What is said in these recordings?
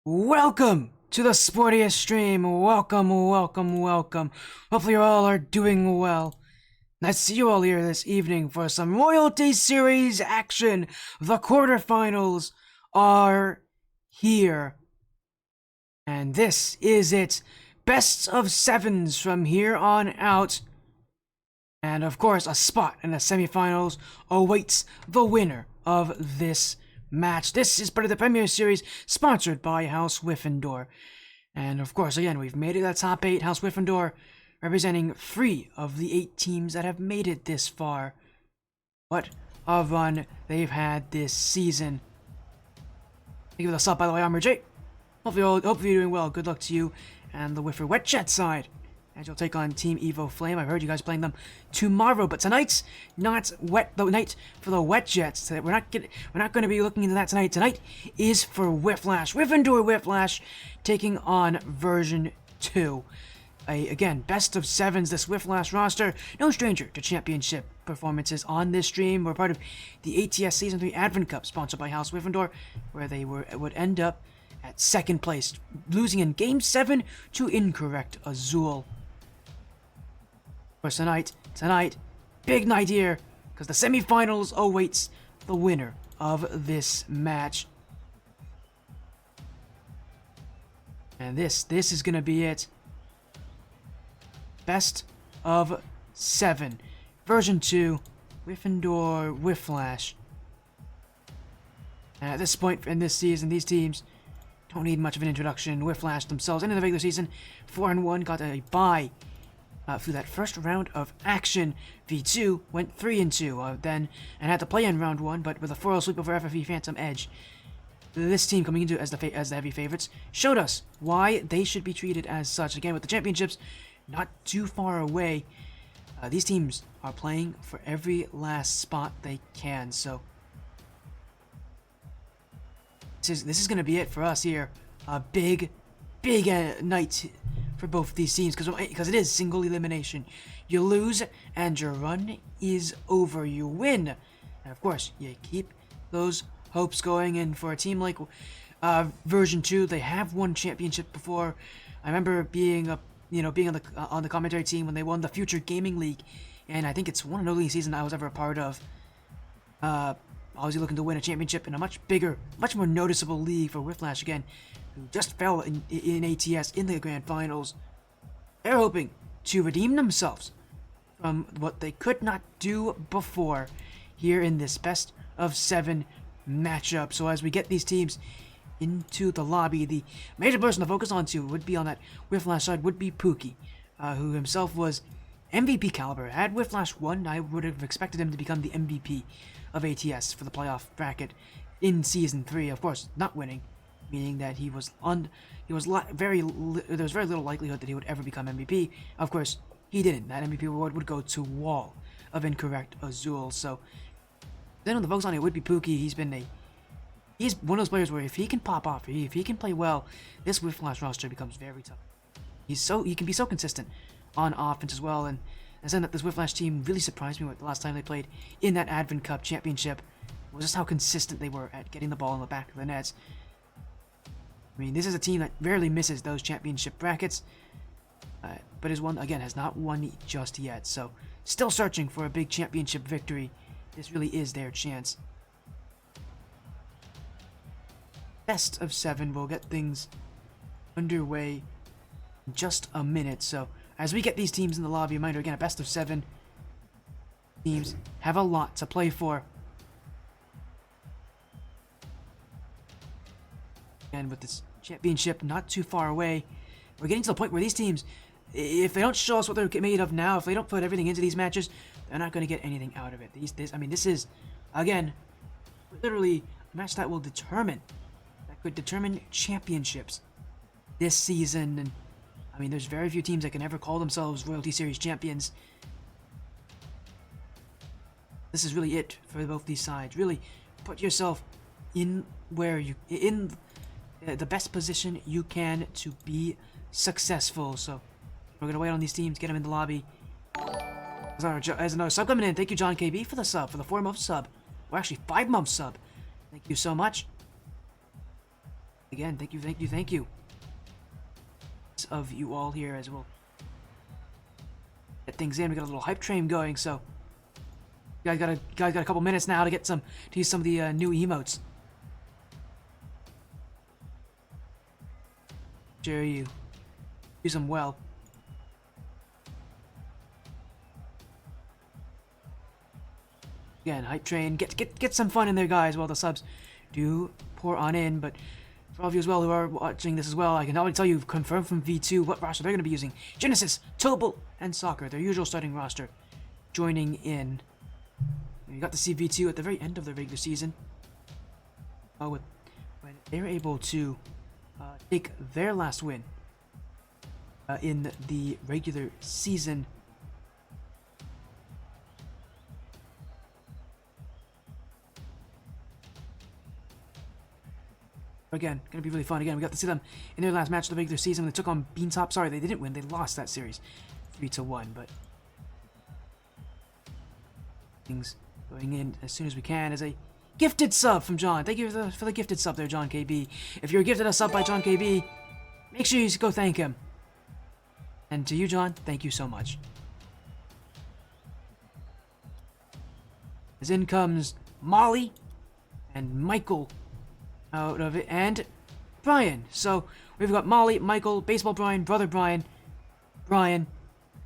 Welcome to the sportiest stream. Welcome. Hopefully you all are doing well. Nice to see you all here this evening for some Royalty Series action. The quarterfinals are here. And this is it. Best of sevens from here on out. And of course, a spot in the semifinals awaits the winner of this match. This is part of the Premier Series, sponsored by House Wyffindor. And of course, again, we've made it to the top 8. House Wyffindor representing 3 of the 8 teams that have made it this far. What a run they've had this season. Thank you for the sub, by the way, I'm Jay. Hopefully you're doing well. Good luck to you and the Wyffler Wet Jet side, as you'll take on Team Evo Flame. I've heard you guys playing them tomorrow, but tonight's not the night for the Wet Jets. We're not going to be looking into that tonight. Tonight is for Wyfflash, Wyffindor Wyfflash, taking on version 2. Again, best of sevens. This Wyfflash roster, no stranger to championship performances on this stream. We're part of the ATS Season 3 Advent Cup, sponsored by House Wyffindor, where they would end up at second place, losing in Game 7 to Incorrect Azul. Of course, tonight, big night here, because the semifinals awaits the winner of this match. And this is going to be it. Best of 7. Version 2, Wyffindor Wyfflash. And at this point in this season, these teams don't need much of an introduction. Wyfflash themselves, in the regular season, 4-1, got a bye through that first round of action. V2 went 3-2, and had to play in round 1, but with a 4-0 sweep over FFE Phantom Edge. This team coming into as the heavy favorites showed us why they should be treated as such. Again, with the championships not too far away, these teams are playing for every last spot they can. So this is going to be it for us here. A big night for both these teams, because it is single elimination. You lose and your run is over. You win, and of course you keep those hopes going. And for a team like version 2, they have won championship before. I remember being on the commentary team when they won the Future Gaming League, and I think it's one of the only season I was ever a part of. Obviously looking to win a championship in a much bigger, much more noticeable league for Wyfflash again, who just fell in ATS in the grand finals. They're hoping to redeem themselves from what they could not do before here in this best of 7 matchup. So as we get these teams into the lobby, the major person to focus on would be on that Wyfflash side would be Pookie, who himself was MVP caliber. Had Wyfflash won, I would have expected him to become the MVP of ATS for the playoff bracket in Season 3. Of course, not winning, meaning that there was very little likelihood that he would ever become MVP. Of course, he didn't. That MVP award would go to Wall of Incorrect Azul. So then on the focus on it would be Pookie. He's one of those players where if he can pop off, if he can play well, this Wyfflash roster becomes very tough. He can be so consistent on offense as well, and saying that this Wyfflash team really surprised me with the last time they played in that Advent Cup championship was just how consistent they were at getting the ball in the back of the nets. I mean, this is a team that rarely misses those championship brackets, but has not won just yet. So, still searching for a big championship victory. This really is their chance. Best of 7 will get things underway in just a minute. So, as we get these teams in the lobby, reminder again, a best of 7 teams have a lot to play for. And with this championship not too far away, we're getting to the point where these teams, if they don't show us what they're made of now, if they don't put everything into these matches, they're not going to get anything out of it. This is, again, literally a match that could determine championships this season. And I mean, there's very few teams that can ever call themselves Royalty Series champions. This is really it for both these sides. Really put yourself in the best position you can to be successful. So we're gonna wait on these teams, get them in the lobby. As another sub coming in, thank you John KB for the sub, for the 4-month sub. Or actually 5-month sub. Thank you so much. Again, thank you, thank you, thank you. Of you all here as well. Get things in. We got a little hype train going, so guys got a couple minutes now to get to use some of the new emotes. Sure you use them well. Again, hype train. Get some fun in there, guys. While the subs do pour on in, but for all of you as well who are watching this as well, I can already tell you, confirmed from V2 what roster they're going to be using. Genesis, Tobal, and Soccer, their usual starting roster, joining in. You got to see V2 at the very end of the regular season. When they were able to take their last win in the regular season. Again, gonna be really fun. Again, we got to see them in their last match of the regular season when they took on Beantop. Sorry, they didn't win. They lost that series 3-1, but things going in as soon as we can as a gifted sub from John. Thank you for the gifted sub there, John KB. If you're gifted a sub by John KB, make sure you go thank him. And to you, John, thank you so much. As in comes Molly and Michael out of it, and Brian. So we've got Molly, Michael, Baseball Brian, Brother Brian, Brian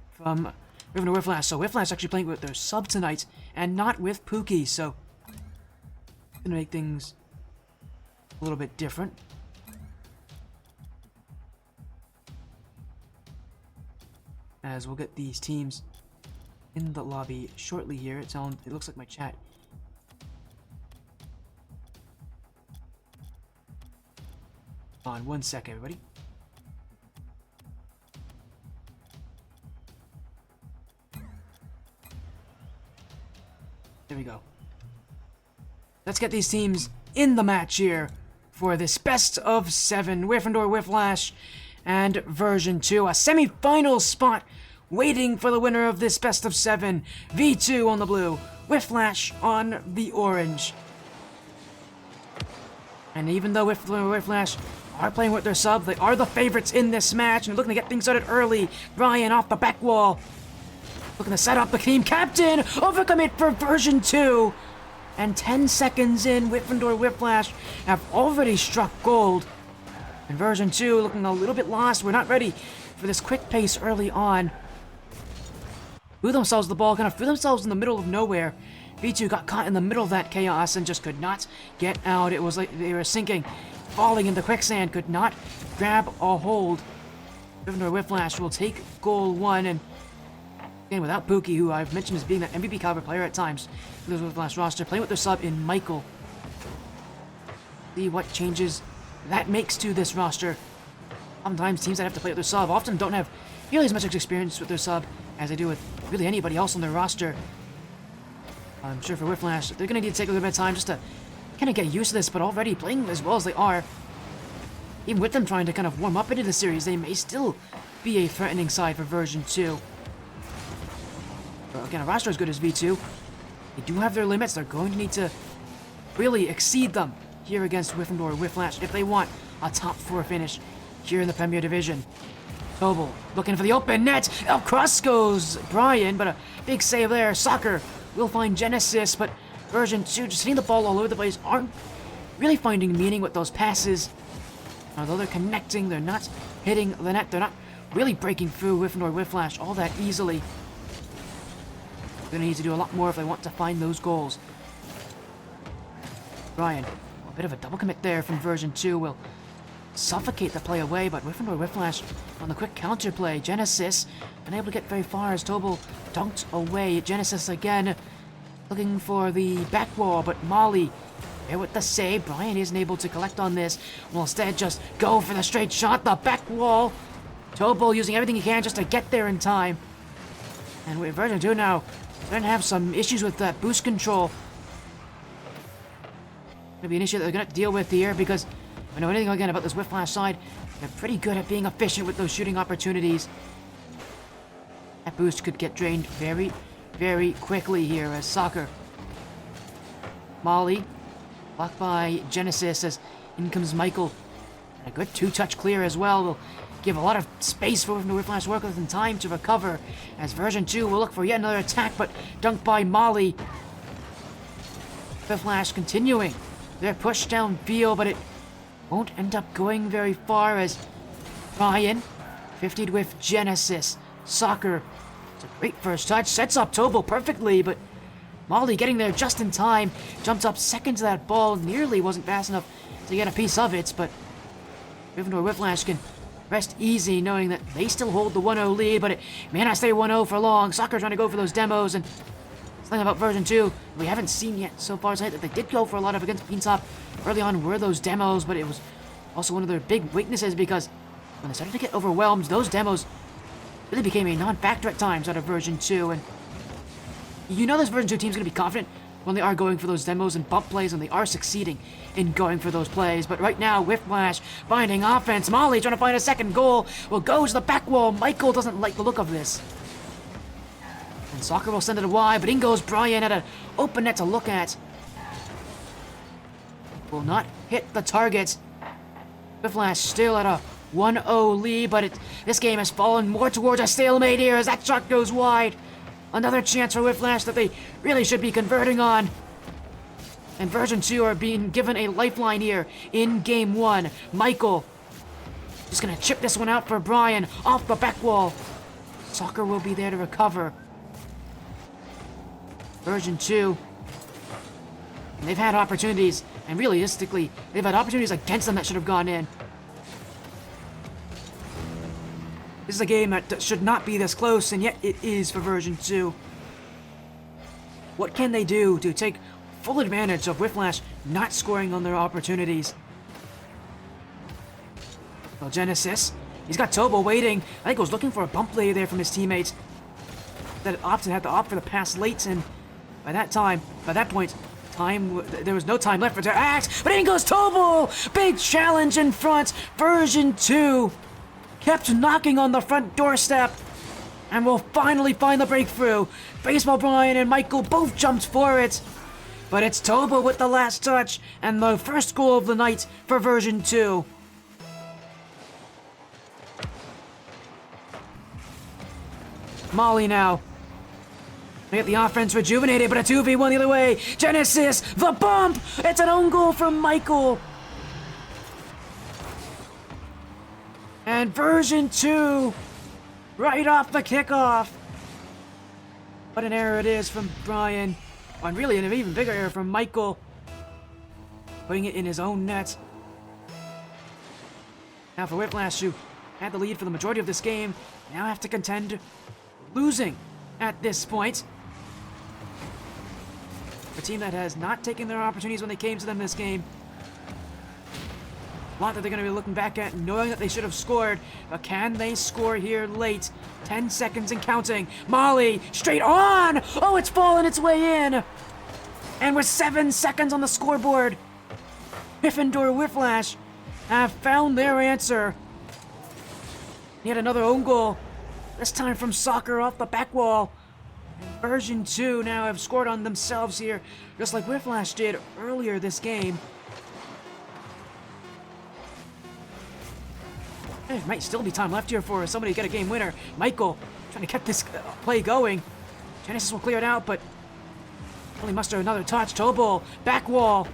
from Wyffindor Wyfflash. So Wyfflash actually playing with their sub tonight and not with Pookie, so gonna make things a little bit different. As we'll get these teams in the lobby shortly here. It looks like my chat. On 1 sec, everybody. There we go. Let's get these teams in the match here for this best of 7 Wyffindor Wyfflash and version 2. A semi-final spot waiting for the winner of this best of 7. V2 on the blue, Wyfflash on the orange. And even though Wyffindor Wyfflash are playing with their sub, they are the favorites in this match and looking to get things started early. Brian off the back wall, looking to set up the team captain. Overcommit for version 2. And 10 seconds in, Wyffindor Wyfflash have already struck gold. And version 2 looking a little bit lost. We're not ready for this quick pace early on. Threw themselves the ball, kind of threw themselves in the middle of nowhere. V2 got caught in the middle of that chaos and just could not get out. It was like they were sinking, falling into quicksand, could not grab a hold. Wyffindor Wyfflash will take goal 1, and again, without Pookie, who I've mentioned as being that MVP caliber player at times for the Wyfflash roster, playing with their sub in Michael. See what changes that makes to this roster. Sometimes teams that have to play with their sub often don't have nearly as much experience with their sub as they do with really anybody else on their roster. I'm sure for Wyfflash, they're going to need to take a little bit of time just to kind of get used to this, but already playing as well as they are, even with them trying to kind of warm up into the series, they may still be a threatening side for version 2. But again, a roster as good as V2, they do have their limits. They're going to need to really exceed them here against Wyffindor Wyfflash if they want a top 4 finish here in the Premier Division. Tobal looking for the open net. Across goes Brian, but a big save there. Soccer will find Genesis, but version 2 just hitting the ball all over the place, aren't really finding meaning with those passes. Although they're connecting, they're not hitting the net. They're not really breaking through Wyffindor Wyfflash all that easily. They're going to need to do a lot more if they want to find those goals. Brian, a bit of a double commit there from version 2 will suffocate the play away, but Wyffindor Wyfflash on the quick counter play. Genesis unable to get very far as Tobal dunked away. Genesis again looking for the back wall, but Molly there with the save. Brian isn't able to collect on this. Will instead just go for the straight shot, the back wall. Tobal using everything he can just to get there in time. And with version 2 now, they're going to have some issues with that boost control. Going to be an issue that they're going to deal with here, because if I know anything again about this Wyfflash side, they're pretty good at being efficient with those shooting opportunities. That boost could get drained very, very quickly here as Soccer. Molly, blocked by Genesis as in comes Michael. A good two-touch clear as well will give a lot of space for Wyffindor Wyfflash to work with and time to recover, as version 2 will look for yet another attack, but dunked by Molly. Wyfflash continuing their push downfield, but it won't end up going very far as Brian, 50'd with Genesis. Soccer, it's a great first touch, sets up Tobo perfectly, but Molly getting there just in time, jumped up second to that ball, nearly wasn't fast enough to get a piece of it, but Wyffindor Wyfflash can rest easy knowing that they still hold the 1-0 lead, but it may not stay 1-0 for long. Soccer trying to go for those demos, and something about version 2 we haven't seen yet so far tonight that they did go for a lot of against Beansop early on were those demos, but it was also one of their big weaknesses because when they started to get overwhelmed, those demos really became a non-factor at times out of version 2, and you know this version 2 team's going to be confident when they are going for those demos and bump plays, and they are succeeding in going for those plays. But right now, Wyfflash finding offense. Molly trying to find a second goal. Will go to the back wall. Michael doesn't like the look of this. And Soccer will send it wide, but in goes Brian at an open net to look at. Will not hit the target. Wyfflash still at a 1-0 lead, but this game has fallen more towards a stalemate here as that shot goes wide. Another chance for Wyfflash that they really should be converting on. And version 2 are being given a lifeline here in game 1. Michael just gonna chip this one out for Brian off the back wall. Soccer will be there to recover. Version 2. And they've had opportunities, and realistically, they've had opportunities against them that should have gone in. This is a game that should not be this close, and yet it is for version 2. What can they do to take full advantage of Wyfflash not scoring on their opportunities? Well, Genesis, he's got Tobo waiting. I think he was looking for a bump play there from his teammates. That had to opt for the pass late, and by that point, there was no time left for to act, but in goes Tobo! Big challenge in front, version 2. Kept knocking on the front doorstep, and will finally find the breakthrough. Baseball Brian and Michael both jumped for it, but it's Tobo with the last touch, and the first goal of the night for version 2. Molly now. They get the offense rejuvenated, but a 2v1 the other way. Genesis, the bump! It's an own goal from Michael. And version 2, right off the kickoff. What an error it is from Brian. And really an even bigger error from Michael. Putting it in his own net. Now for Wyfflash, who had the lead for the majority of this game, now have to contend losing at this point. A team that has not taken their opportunities when they came to them this game. A lot that they're going to be looking back at, knowing that they should have scored, but can they score here late? 10 seconds and counting. Molly, straight on! Oh, it's fallen its way in! And with 7 seconds on the scoreboard, Wyffindor Wyfflash have found their answer. Yet another own goal, this time from Soccer off the back wall. And version 2 now have scored on themselves here, just like Wyfflash did earlier this game. There might still be time left here for somebody to get a game winner. Michael trying to get this play going. Genesis will clear it out, but only muster another touch. Tobo, back wall.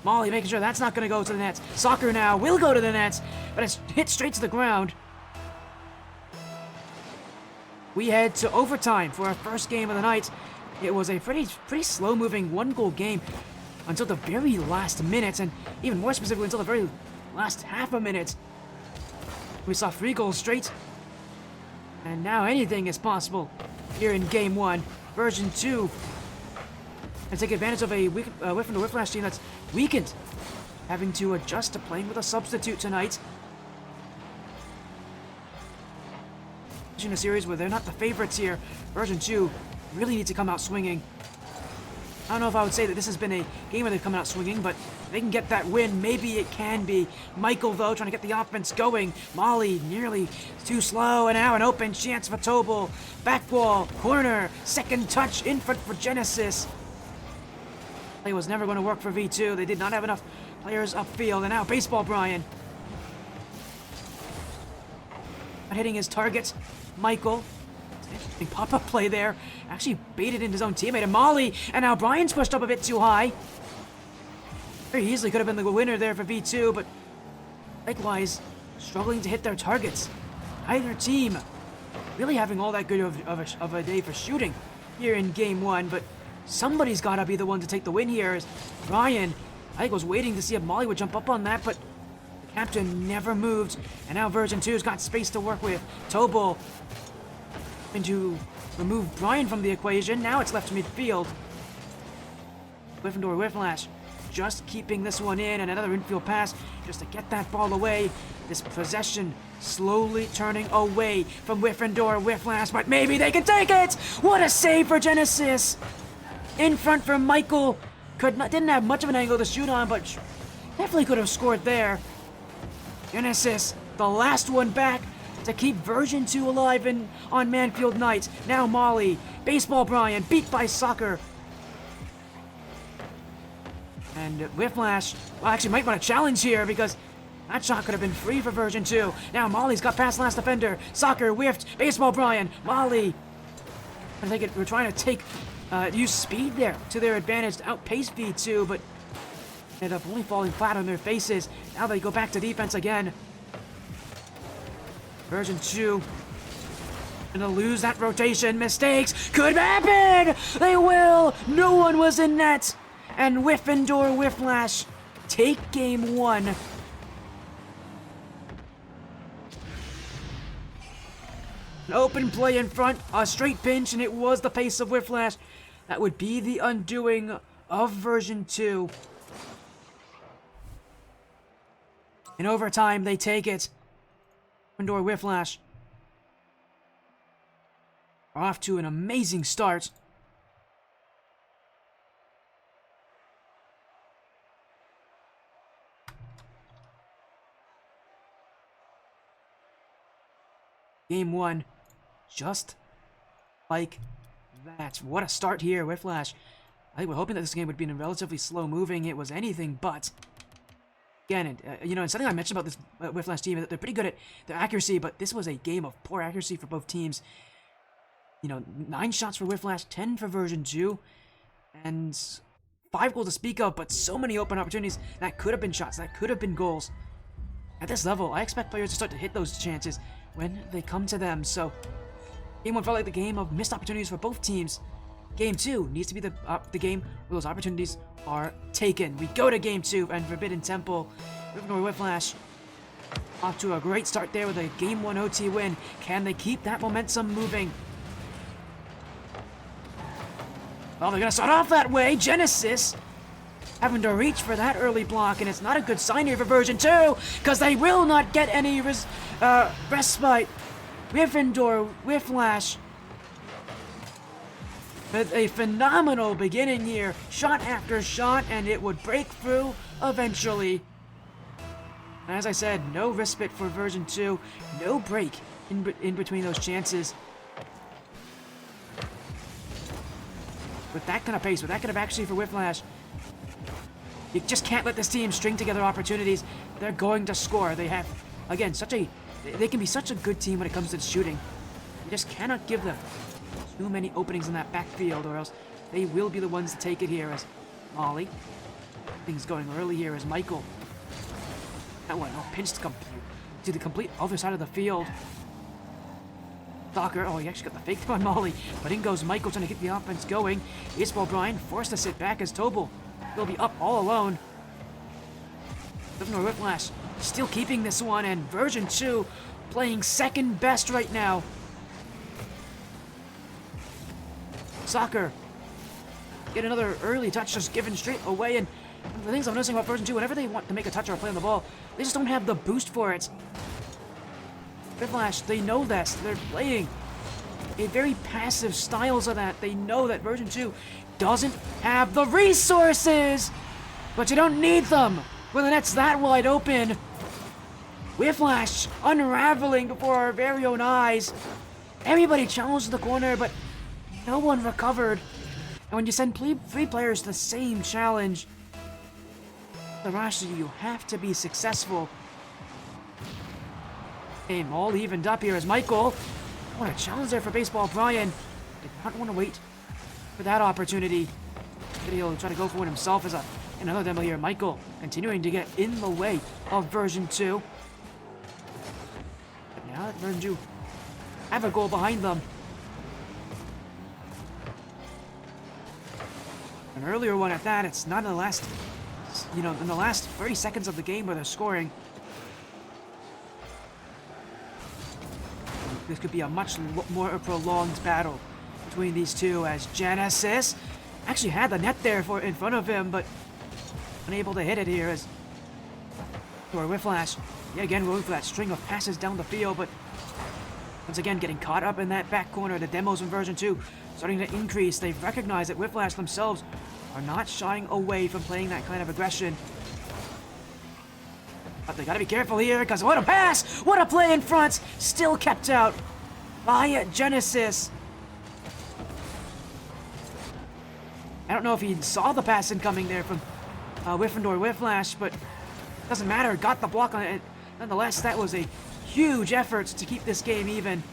Molly making sure that's not going to go to the nets. Soccer now will go to the nets, but it's hit straight to the ground. We head to overtime for our first game of the night. It was a pretty slow-moving one-goal game until the very last minute, and even more specifically until the very last half a minute. We saw 3 goals straight, and now anything is possible here in Game 1. Version 2 and take advantage of a Wyffindor Wyfflash team that's weakened, having to adjust to playing with a substitute tonight. In a series where they're not the favorites here, version 2 really need to come out swinging. I don't know if I would say that this has been a game where they've come out swinging, but if they can get that win, maybe it can be. Michael, though, trying to get the offense going. Molly, nearly too slow, and now an open chance for Tobo. Back wall, corner, second touch in front for Genesis. Play was never going to work for V2. They did not have enough players upfield, and now Baseball Brian not hitting his targets. Michael, interesting pop-up play there. Actually baited in his own teammate, and Molly, and now Brian's pushed up a bit too high. Very easily could have been the winner there for V2, but likewise, struggling to hit their targets. Either team really having all that good of a day for shooting here in game 1, but somebody's got to be the one to take the win here. As Brian, I think, was waiting to see if Molly would jump up on that, but the captain never moved, and now version 2's got space to work with. Tobal going to remove Brian from the equation. Now it's left to midfield. Wyffindor Wyfflash just keeping this one in, and another infield pass just to get that ball away. This possession slowly turning away from Wyffindor Wyfflash, but maybe they can take it! What a save for Genesis! In front for Michael. Didn't have much of an angle to shoot on, but definitely could have scored there. Genesis, the last one back to keep version 2 alive on Manfield Night. Now Molly, Baseball Brian, beat by Soccer. And Wyfflash, well, actually might want to challenge here because that shot could have been free for version 2. Now Molly's got past last defender. Soccer whiffed. Baseball Brian. Molly. I think we're trying to use speed there to their advantage to outpace V2, but ended up only falling flat on their faces. Now they go back to defense again. Version 2 gonna lose that rotation. Mistakes could happen. They will. No one was in net. And Wyffindor Wyfflash take game 1. An open play in front, a straight pinch, and it was the pace of Wyfflash. That would be the undoing of version 2. In overtime, they take it. Wyffindor Wyfflash are off to an amazing start. Game 1, just like that. What a start here, Wyfflash. I think we're hoping that this game would be relatively slow moving. It was anything but. Again, and something I mentioned about this Wyfflash team is that they're pretty good at their accuracy, but this was a game of poor accuracy for both teams. 9 shots for Wyfflash, 10 for version 2, and 5 goals to speak of, but so many open opportunities that could have been shots, that could have been goals. At this level, I expect players to start to hit those chances when they come to them. So, game 1 felt like the game of missed opportunities for both teams. Game 2 needs to be the game where those opportunities are taken. We go to game 2 and Forbidden Temple. Wyffindor Wyfflash off to a great start there with a game 1 OT win. Can they keep that momentum moving? Well, they're going to start off that way. Genesis having to reach for that early block, and it's not a good sign here for version 2 because they will not get any respite. Wyffindor Wyfflash with a phenomenal beginning here, shot after shot, and it would break through eventually. As I said, no respite for version 2, no break in between those chances. With that kind of pace, with that kind of accuracy for Wyfflash, you just can't let this team string together opportunities. They're going to score. They have, again, they can be such a good team when it comes to shooting. You just cannot give them too many openings in that backfield, or else they will be the ones to take it here. As Molly, things going early here as Michael. That one, pinched to the complete other side of the field. Soccer, he actually got the fake on Molly, but in goes Michael trying to get the offense going. Baseball Brian forced to sit back as Tobal will be up all alone. Wyffindor Wyfflash still keeping this one, and version 2 playing second best right now. Soccer get another early touch just given straight away, and the things I'm noticing about version 2, whenever they want to make a touch or play on the ball, they just don't have the boost for it. Wyfflash, they know this. They're playing a very passive styles of that. They know that version 2 doesn't have the resources, but you don't need them when the net's that wide open. Wyfflash unraveling before our very own eyes. Everybody challenged the corner, but no one recovered. And when you send 3 players to the same challenge, the rush, you have to be successful. Game all evened up here as Michael. What a challenge there for Baseball Brian. Did not want to wait for that opportunity. He'll try to go for one himself as another demo here. Michael continuing to get in the way of version 2. But now that version 2 have a goal behind them. An earlier one at that. It's not in the last, in the last 30 seconds of the game where they're scoring. This could be a much more prolonged battle between these two as Genesis actually had the net there in front of him, but unable to hit it here as for Wyfflash. Yet again going for that string of passes down the field, but once again getting caught up in that back corner. The demos in version 2 starting to increase. They've recognized that Wyfflash themselves are not shying away from playing that kind of aggression. But they gotta be careful here, because what a pass! What a play in front! Still kept out by Genesis. I don't know if he saw the pass incoming there from Wyffindor Wyfflash, but it doesn't matter. Got the block on it. Nonetheless, that was a huge effort to keep this game even.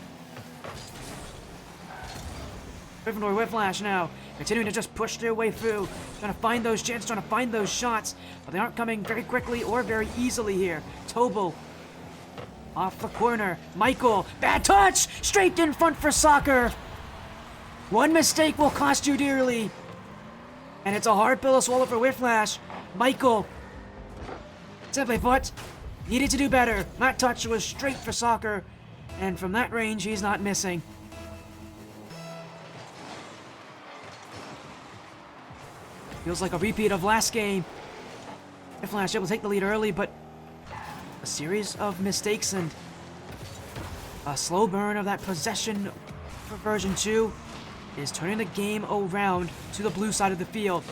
Wyffindor Wyfflash now continuing to just push their way through, trying to find those chances, trying to find those shots, but they aren't coming very quickly or very easily here. Tobel off the corner. Michael, bad touch, straight in front for Soccer. One mistake will cost you dearly, and it's a hard pill to swallow for Wyfflash. Michael, simply put, needed to do better. That touch was straight for Soccer, and from that range, he's not missing. Feels like a repeat of last game. Wyfflash able to take the lead early, but a series of mistakes and a slow burn of that possession for version 2 is turning the game around to the blue side of the field.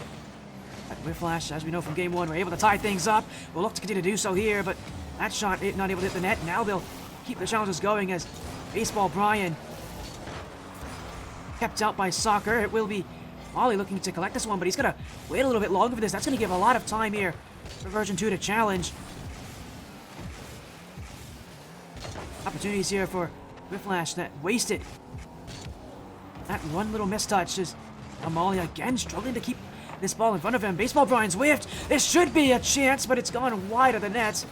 But Wyfflash, as we know from game 1, were able to tie things up. We'll look to continue to do so here, but that shot not able to hit the net. Now they'll keep the challenges going as Baseball Brian kept out by Soccer. It will be Molly looking to collect this one, but he's going to wait a little bit longer for this. That's going to give a lot of time here for version 2 to challenge. Opportunities here for Wyfflash that wasted. That one little mistouch is Molly again struggling to keep this ball in front of him. Baseball Brian's whiffed. This should be a chance, but it's gone wide of the net.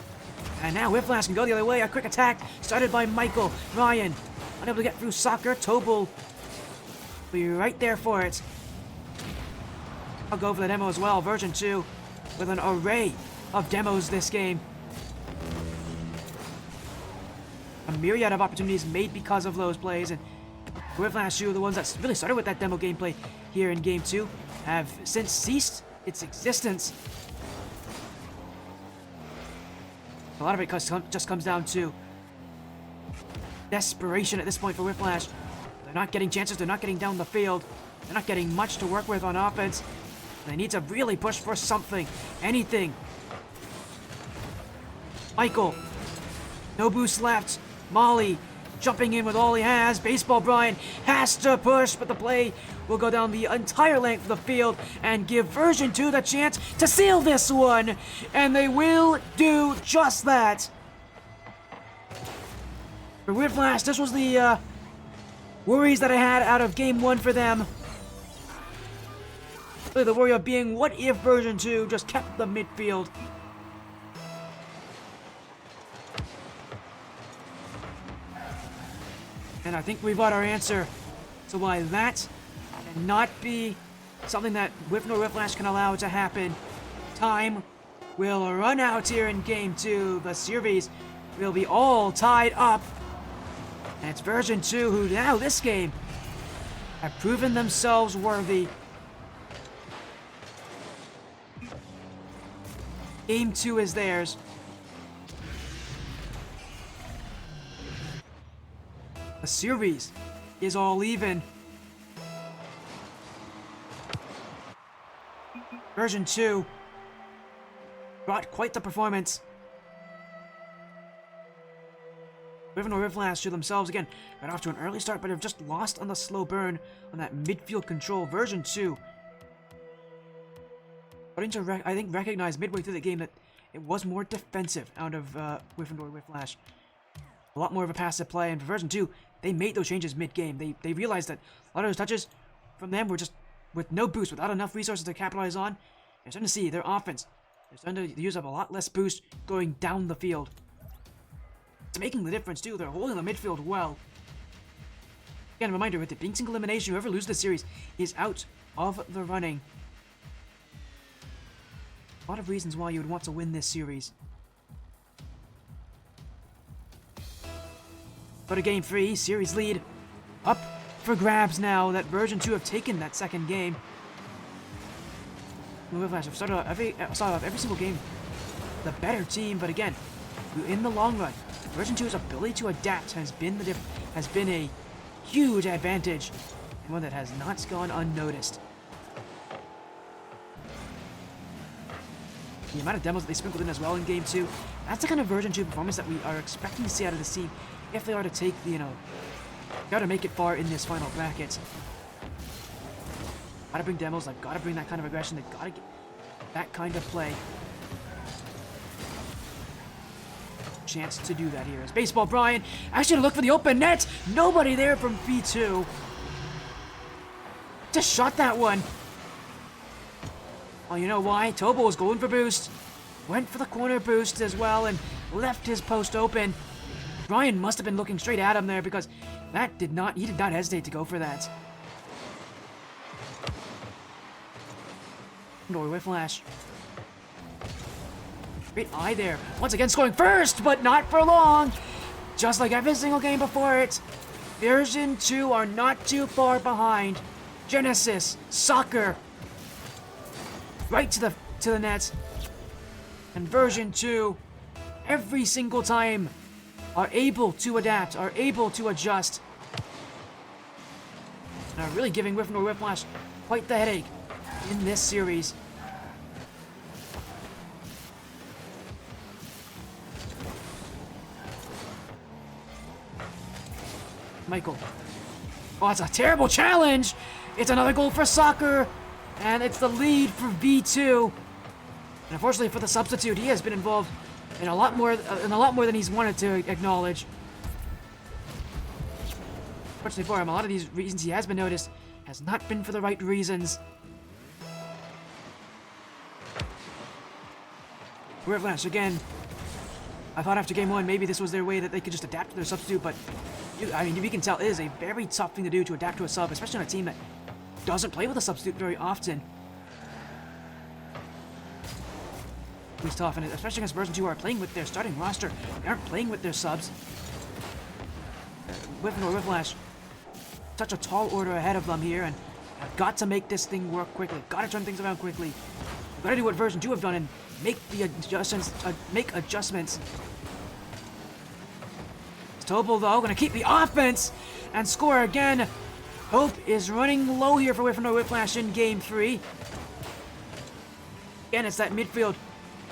And now Wyfflash can go the other way. A quick attack started by Michael. Brian unable to get through Soccer. Tobel will be right there for it. I'll go for the demo as well. Version 2 with an array of demos this game. A myriad of opportunities made because of those plays, and Wyfflash, the ones that really started with that demo gameplay here in game 2, have since ceased its existence. A lot of it just comes down to desperation at this point for Wyfflash. They're not getting chances, they're not getting down the field, they're not getting much to work with on offense. They need to really push for something, anything. Michael, no boost left. Molly jumping in with all he has. Baseball Brian has to push, but the play will go down the entire length of the field and give version 2 the chance to seal this one. And they will do just that. For Wyfflash, this was the worries that I had out of game 1 for them. The worry of being, what if version 2 just kept the midfield? And I think we've got our answer to why that cannot be something that Wyffindor Wyfflash can allow to happen. Time will run out here in game 2. The series will be all tied up. And it's version 2 who now this game have proven themselves worthy. Game 2 is theirs. The series is all even. Version 2 brought quite the performance. Wyffindor Wyfflash to themselves again got off to an early start, but have just lost on the slow burn on that midfield control. Version 2 starting to, I think, recognize midway through the game that it was more defensive out of Wyffindor Wyfflash. a lot more of a passive play. And for version 2, they made those changes mid-game. They realized that a lot of those touches from them were just with no boost, without enough resources to capitalize on. They're starting to see their offense. They're starting to use up a lot less boost going down the field. It's making the difference too. They're holding the midfield well. Again, a reminder, with it being single elimination, whoever loses the series is out of the running. A lot of reasons why you would want to win this series. But a game 3, series lead up for grabs now that version 2 have taken that second game. Wyfflash have started off every single game the better team, but again, in the long run, version 2's ability to adapt has been a huge advantage, and one that has not gone unnoticed. The amount of demos that they sprinkled in as well in game 2, that's the kind of version 2 performance that we are expecting to see out of this team if they are to take the, gotta make it far in this final bracket. Gotta bring demos, they've gotta bring that kind of aggression, they've gotta get that kind of play. Chance to do that here as Baseball Brian actually to look for the open net. Nobody there from V2. Just shot that one. Oh, you know why? Tobo was going for boost. Went for the corner boost as well and left his post open. Brian must have been looking straight at him there because he did not hesitate to go for that. Wyfflash. Great eye there. Once again scoring first, but not for long. Just like every single game before it. Version 2 are not too far behind. Genesis, Soccer. Right to the net. And version 2, every single time, are able to adapt, are able to adjust. And are really giving Wyffindor Wyfflash quite the headache in this series. Michael. Oh, it's a terrible challenge! It's another goal for Soccer, and it's the lead for V2. And unfortunately for the substitute, he has been involved in a lot more than he's wanted to acknowledge. Fortunately for him, a lot of these reasons he has been noticed has not been for the right reasons. Wyfflash again. I thought after game 1 maybe this was their way that they could just adapt to their substitute, but I mean, you can tell it is a very tough thing to do to adapt to a sub, especially on a team that doesn't play with a substitute very often. It's tough, and especially against version 2 who are playing with their starting roster. They aren't playing with their subs. Wyffindor Wyfflash, such a tall order ahead of them here, and have got to make this thing work quickly. Got to turn things around quickly. Got to do what version 2 have done and make the adjustments. Tobel, though, going to keep the offense and score again. Hope is running low here for Wyffindor Wyfflash in game 3. Again, it's that midfield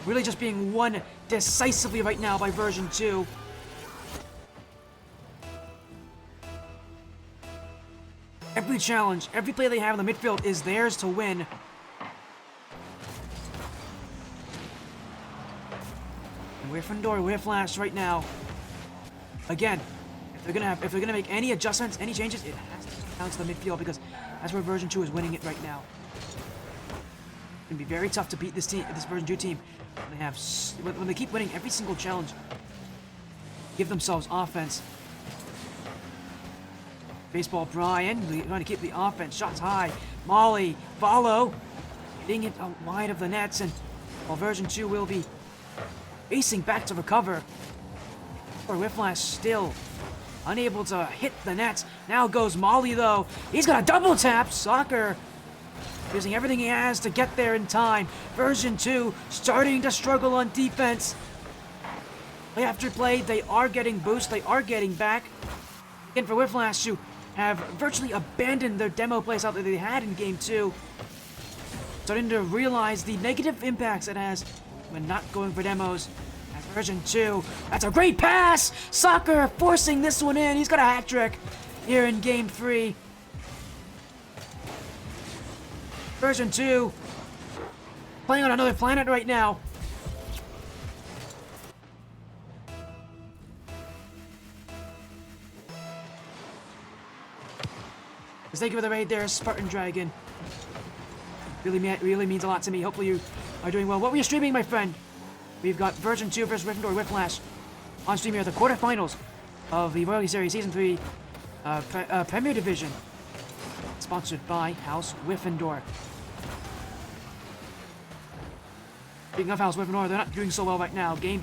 really just being won decisively right now by version 2. Every challenge, every play they have in the midfield is theirs to win. And Wyffindor Wyfflash right now. Again, if they're gonna make any adjustments, any changes, it has to come down to the midfield because that's where version 2 is winning it right now. It's gonna be very tough to beat this version 2 team when they keep winning every single challenge. Give themselves offense. Baseball Brian trying to keep the offense. Shots high. Molly follow, hitting it wide of the nets, and while version 2 will be racing back to recover. Or Wyfflash still unable to hit the nets. Now goes Molly, though. He's got a double tap. Soccer using everything he has to get there in time. Version 2 starting to struggle on defense. Play after play, they are getting boost. They are getting back. Again, for Wyfflash to have virtually abandoned their demo plays out that they had in game 2. Starting to realize the negative impacts it has when not going for demos. Version 2. That's a great pass! Soccer forcing this one in. He's got a hat trick here in game 3. Version 2 playing on another planet right now. Thank you for the raid there, Spartan Dragon. Really means a lot to me. Hopefully you are doing well. What were you streaming, my friend? We've got Version 2 versus Wyffindor Wyfflash on stream here, the quarterfinals of the Royalty Series Season 3 Premier Division. Sponsored by House Wyffindor. Speaking of House Wyffindor, they're not doing so well right now. Game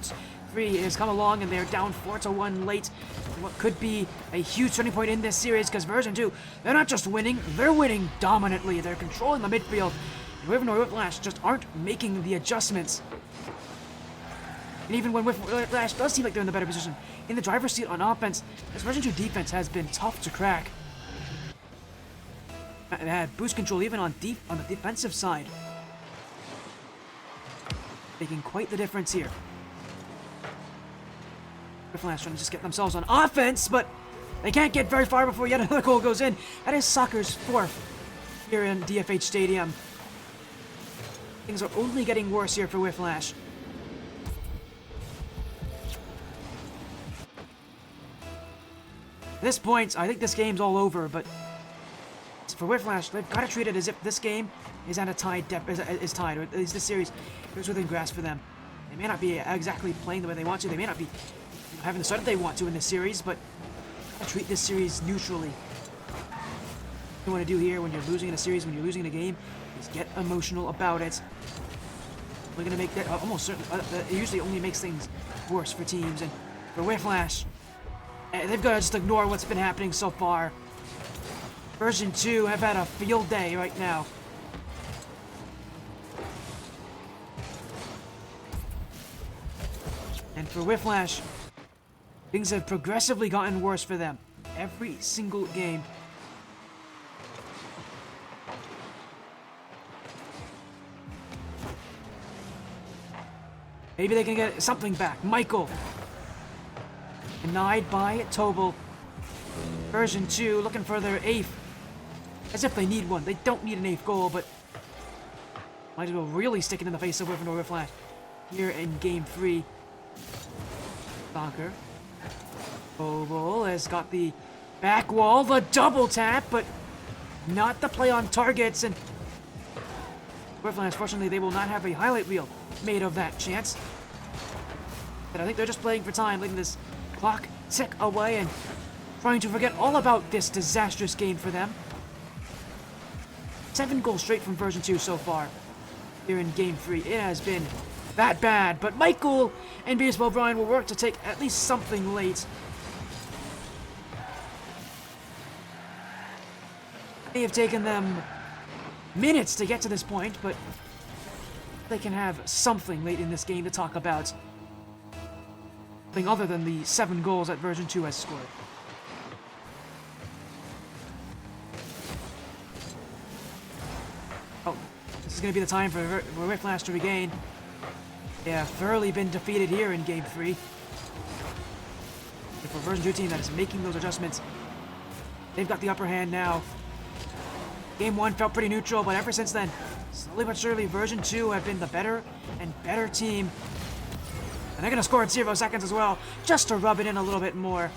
3 has come along and they're down 4-1 late. What could be a huge turning point in this series, because Version 2, they're not just winning, they're winning dominantly. They're controlling the midfield. And Wyffindor Wyfflash just aren't making the adjustments. And even when Wyfflash does seem like they're in the better position, in the driver's seat on offense, this Version 2 defense has been tough to crack. They had boost control even on the defensive side. Making quite the difference here. Wyfflash trying to just get themselves on offense, but they can't get very far before yet another goal goes in. That is soccer's 4th here in DFH Stadium. Things are only getting worse here for Wyfflash. At this point, I think this game's all over, but for Wyfflash, they've got to treat it as if this game is at a tied, is tied, or at least this series is within grasp for them. They may not be exactly playing the way they want to. They may not be having the start that they want to in this series, but treat this series neutrally. What you want to do here when you're losing in a series, when you're losing in a game, is get emotional about it. We're going to make that almost certain. It usually only makes things worse for teams, and for Wyfflash, they've got to just ignore what's been happening so far. Version 2 have had a field day right now. And for Wyfflash, things have progressively gotten worse for them. Every single game. Maybe they can get something back. Michael. Denied by Tobel. Version 2 looking for their 8th. As if they need one. They don't need an 8th goal, but might as well really stick it in the face of Wyffindor Wyfflash here in Game 3. Soccer. Oval has got the back wall, the double tap, but not the play on targets. And Wyfflash, fortunately, they will not have a highlight reel made of that chance. But I think they're just playing for time, letting this clock tick away and trying to forget all about this disastrous game for them. 7 goals straight from Version 2 so far here in Game 3. It has been that bad, but Michael and Baseball Brian will work to take at least something late. They have taken them minutes to get to this point, but they can have something late in this game to talk about. Something other than the 7 goals that Version 2 has scored. Oh, this is going to be the time for Wyfflash to regain. They have thoroughly been defeated here in Game 3. For a Version 2 team that is making those adjustments, they've got the upper hand now. Game 1 felt pretty neutral, but ever since then, slowly but surely, Version 2 have been the better and better team. And they're going to score in 0 seconds as well, just to rub it in a little bit more.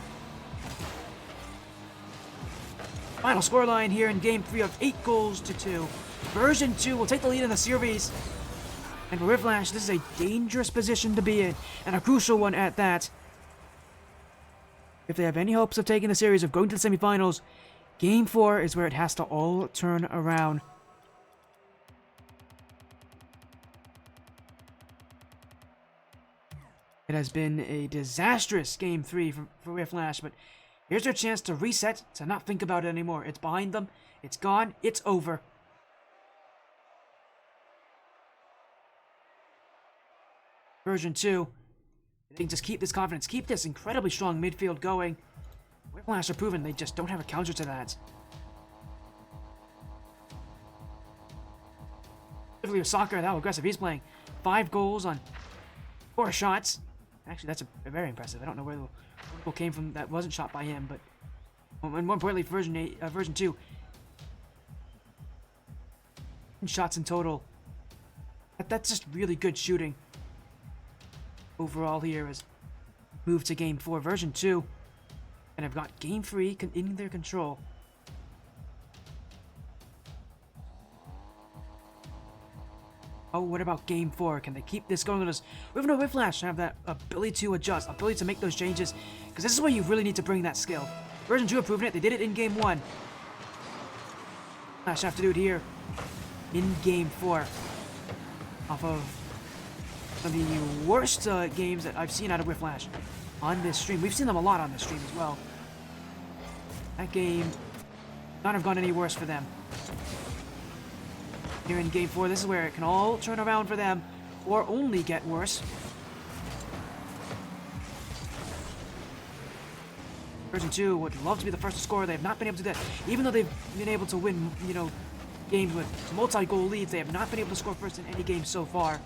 Final scoreline here in Game 3 of 8-2. Version 2 will take the lead in the series. And for Wyfflash, this is a dangerous position to be in, and a crucial one at that. If they have any hopes of taking the series, of going to the semifinals, Game 4 is where it has to all turn around. It has been a disastrous Game 3 for Wyfflash, but here's their chance to reset, to not think about it anymore. It's behind them, it's gone, it's over. Version 2, I think just keep this confidence, keep this incredibly strong midfield going. Wyfflash are proven they just don't have a counter to that. Specifically with Soccer, how aggressive he's playing. 5 goals on 4 shots. Actually, that's very impressive. I don't know where the goal came from that wasn't shot by him, but more importantly, Version 2. Shots in total. That's just really good shooting. Overall here is moved to Game 4, Version 2. And I've got Game 3 in their control. Oh, what about game 4? Can they keep this going? Does Wyffindor Wyfflash have that ability to adjust, ability to make those changes? Because this is where you really need to bring that skill. Version 2 have proven it. They did it in game 1. Wyfflash have to do it here in game 4. Off of some of the worst games that I've seen out of Wyfflash on this stream. We've seen them a lot on this stream as well. That game not have gone any worse for them. Here in game 4, this is where it can all turn around for them, or only get worse. Version 2 would love to be the first to score. They have not been able to do that. Even though they've been able to win, you know, games with multi-goal leads, they have not been able to score first in any game so far.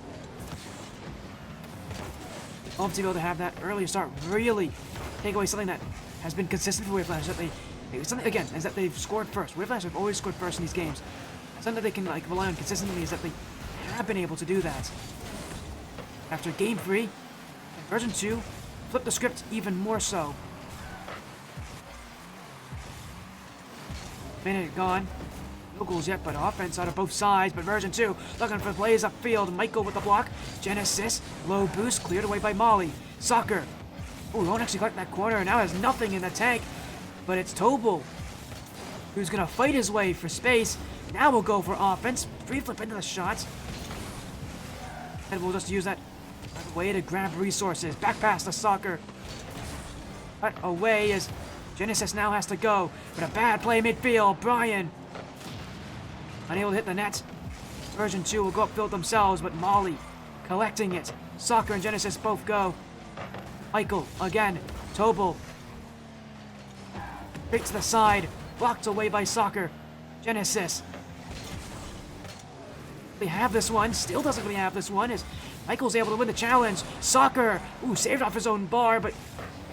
Love to be able to have that early start, really take away something that has been consistent for Wyfflash. Something again is that they've scored first. Wyfflash have always scored first in these games. Something that they can like rely on consistently is that they have been able to do that. After game 3, version 2 flipped the script even more so. Minute gone. No goals yet, but offense out of both sides. But version 2 looking for plays upfield. Michael with the block. Genesis, low boost, cleared away by Molly. Soccer. Oh, won't actually collect that corner. Now has nothing in the tank. But it's Tobel, who's gonna fight his way for space. Now we'll go for offense. Free flip into the shots. And we'll just use that as a way to grab resources. Back past the Soccer. Cut away as Genesis now has to go. But a bad play midfield. Brian unable to hit the net. Version 2 will go upfield themselves, but Molly collecting it. Soccer and Genesis both go. Michael again. Tobel. Straight to the side. Blocked away by Soccer. Genesis. They have this one. Still doesn't really have this one as Michael's able to win the challenge. Soccer. Ooh, saved off his own bar, but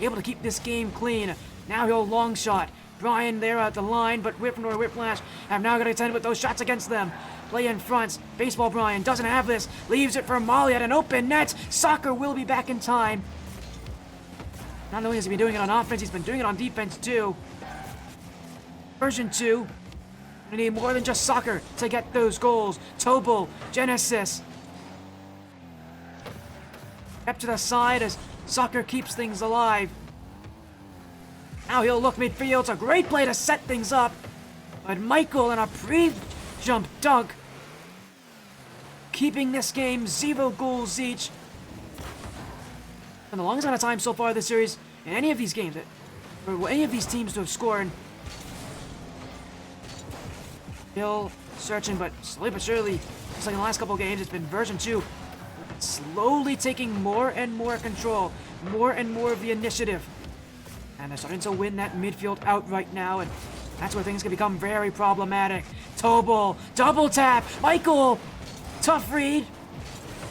able to keep this game clean. Now he'll long shot. Brian there at the line, but Wyffindor Wyfflash have now got to contend with those shots against them. Play in front. Baseball Brian doesn't have this. Leaves it for Molly at an open net. Soccer will be back in time. Not only has he been doing it on offense, he's been doing it on defense too. Version 2. We need more than just Soccer to get those goals. Tobel, Genesis. Up to the side as Soccer keeps things alive. Now he'll look midfield. It's a great play to set things up. But Michael in a pre-jump dunk. Keeping this game 0 goals each. And the longest amount of time so far this series in any of these games, for any of these teams to have scored. Still searching, but slowly but surely, just like in the last couple of games, it's been version 2 slowly taking more and more control, more and more of the initiative. And they're starting to win that midfield out right now, and that's where things can become very problematic. Tobel, double tap, Michael, tough read,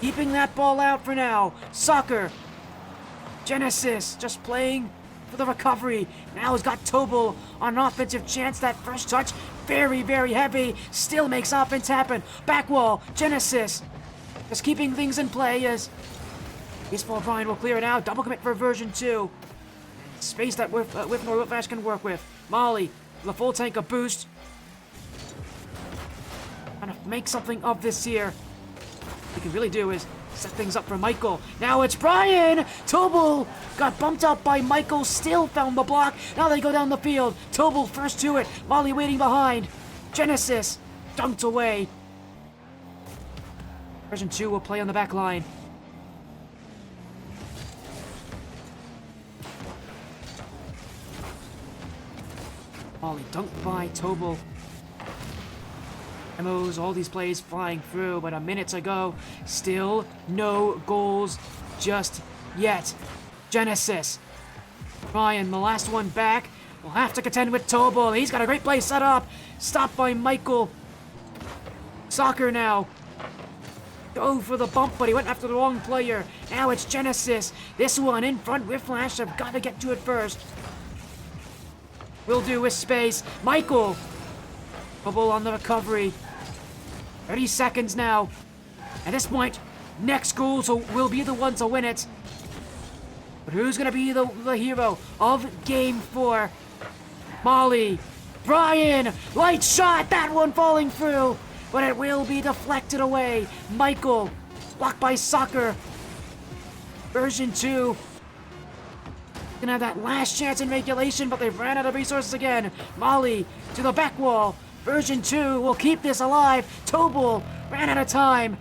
keeping that ball out for now. Soccer, Genesis, just playing for the recovery. Now has got Tobel on an offensive chance. That first touch, very, very heavy, still makes offense happen. Back wall, Genesis, just keeping things in play as Baseball Brian will clear it out. Double commit for version 2. Space that Wyffindor Wyfflash can work with. Molly, the full tank of boost. Trying to make something of this here. What we can really do is set things up for Michael. Now it's Brian! Tobel got bumped out by Michael, still found the block. Now they go down the field. Tobel first to it. Molly waiting behind. Genesis dunked away. Version 2 will play on the back line. Molly dunked by Tobel. MOs, all these plays flying through, but a minute to go. Still no goals just yet. Genesis. Ryan, the last one back, will have to contend with Tobel. He's got a great play set up. Stopped by Michael. Soccer now. Go for the bump, but he went after the wrong player. Now it's Genesis. This one in front with Wyfflash. I've got to get to it first. Will do with space. Michael. Tobel on the recovery. 30 seconds now. At this point, next goal will be the one to win it. But who's going to be the hero of Game 4? Molly. Brian. Light shot. That one falling through. but it will be deflected away. Michael, blocked by Soccer. Version 2 gonna have that last chance in regulation, but they've ran out of resources again. Molly to the back wall. Version 2 will keep this alive. Tobal ran out of time.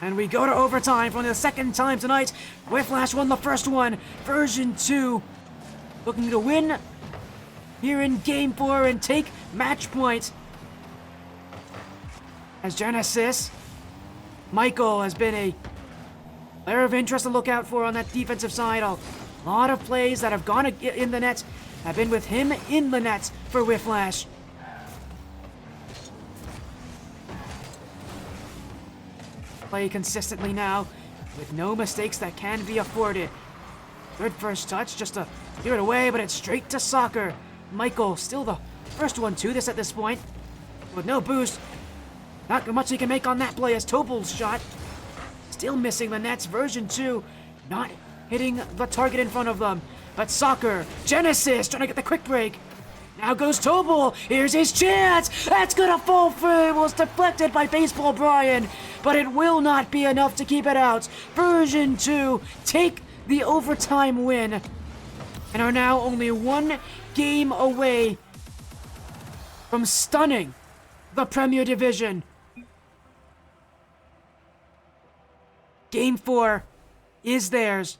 And we go to overtime for the second time tonight. Wyfflash won the first one. Version 2 looking to win here in Game 4 and take match point. As Genesis, Michael has been a player of interest to look out for on that defensive side. A lot of plays that have gone in the net have been with him in the net for Wyfflash. Play consistently now with no mistakes that can be afforded. Good first touch just to clear it away, but it's straight to Soccer. Michael still the first one to this at this point with no boost. Not much he can make on that play as Tobal's shot still missing the nets. Version 2 not hitting the target in front of them, but Soccer, Genesis trying to get the quick break. Now goes Tobal. Here's his chance. That's gonna fall through. It was deflected by Baseball Brian, but it will not be enough to keep it out. Version 2 take the overtime win and are now only one game away from stunning the Premier Division. Game 4 is theirs.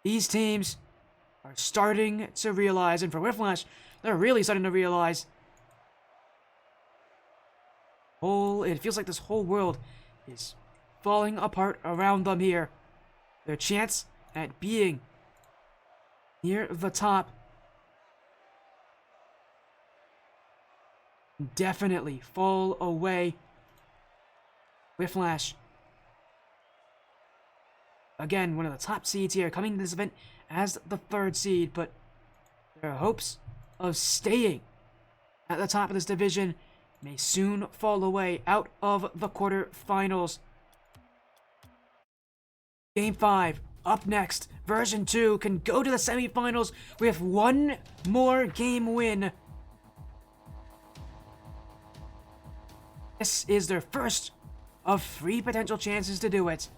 These teams are starting to realize, and for Wyfflash, they're really starting to realize, it feels like this whole world is falling apart around them here. Their chance at being near the top definitely fall away. Wyfflash, again, one of the top seeds here, coming to this event as the 3rd seed, but their hopes of staying at the top of this division may soon fall away out of the quarterfinals. Game 5 up next. Version 2 can go to the semifinals with one more game win. This is their first of 3 potential chances to do it.